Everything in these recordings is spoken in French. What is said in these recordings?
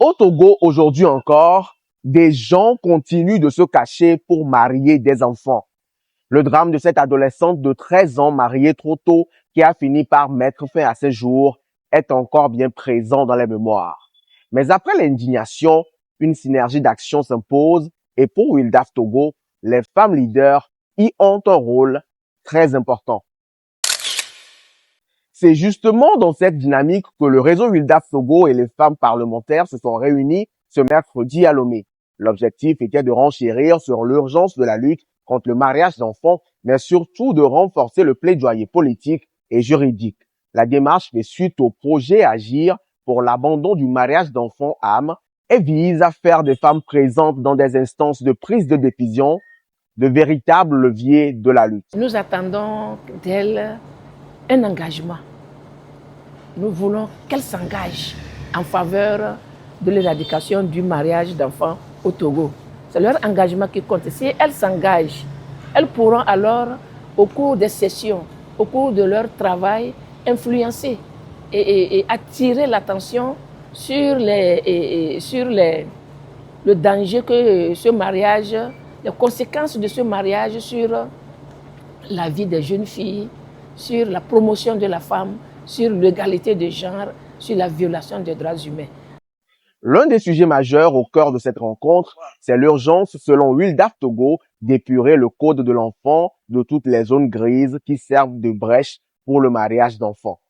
Au Togo, aujourd'hui encore, des gens continuent de se cacher pour marier des enfants. Le drame de cette adolescente de 13 ans mariée trop tôt qui a fini par mettre fin à ses jours est encore bien présent dans les mémoires. Mais après l'indignation, une synergie d'action s'impose et pour Wildaf Togo, les femmes leaders y ont un rôle très important. C'est justement dans cette dynamique que le réseau Wildaf Togo et les femmes parlementaires se sont réunis ce mercredi à Lomé. L'objectif était de renchérir sur l'urgence de la lutte contre le mariage d'enfants, mais surtout de renforcer le plaidoyer politique et juridique. La démarche fait suite au projet Agir pour l'abandon du mariage d'enfants âmes et vise à faire des femmes présentes dans des instances de prise de décision de véritables leviers de la lutte. Nous attendons d'elle un engagement. Nous voulons qu'elle s'engage en faveur de l'éradication du mariage d'enfants au Togo. C'est leur engagement qui compte. Si elles s'engagent, elles pourront alors, au cours des sessions, au cours de leur travail, influencer et attirer l'attention sur le danger que ce mariage, les conséquences de ce mariage sur la vie des jeunes filles, sur la promotion de la femme, sur l'égalité de genre, sur la violation des droits humains. L'un des sujets majeurs au cœur de cette rencontre, c'est l'urgence, selon Wildaf Togo, d'épurer le code de l'enfant de toutes les zones grises qui servent de brèche pour le mariage d'enfants.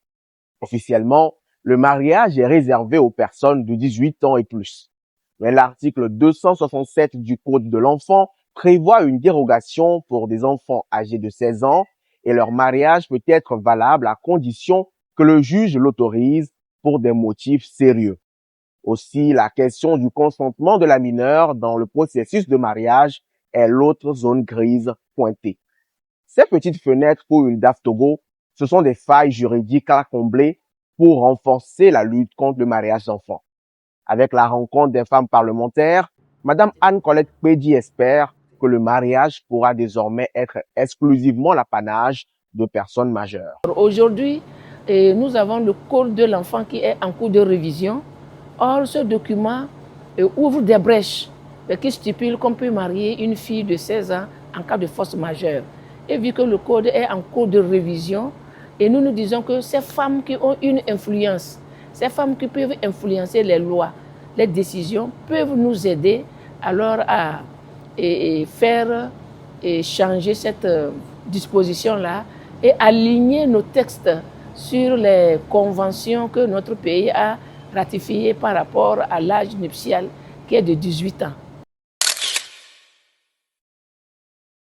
Officiellement, le mariage est réservé aux personnes de 18 ans et plus. Mais l'article 267 du Code de l'enfant prévoit une dérogation pour des enfants âgés de 16 ans et leur mariage peut être valable à condition que le juge l'autorise pour des motifs sérieux. Aussi, la question du consentement de la mineure dans le processus de mariage est l'autre zone grise pointée. Ces petites fenêtres pour Wildaf Togo, ce sont des failles juridiques à combler pour renforcer la lutte contre le mariage d'enfants. Avec la rencontre des femmes parlementaires, Madame Anne-Colette Pédi espère que le mariage pourra désormais être exclusivement l'apanage de personnes majeures. Aujourd'hui, nous avons le Code de l'enfant qui est en cours de révision. Or, ce document ouvre des brèches qui stipule qu'on peut marier une fille de 16 ans en cas de force majeure. Et vu que le Code est en cours de révision, et nous disons que ces femmes qui ont une influence, ces femmes qui peuvent influencer les lois, les décisions, peuvent nous aider alors à faire changer cette disposition-là et aligner nos textes sur les conventions que notre pays a ratifiées par rapport à l'âge nuptial qui est de 18 ans.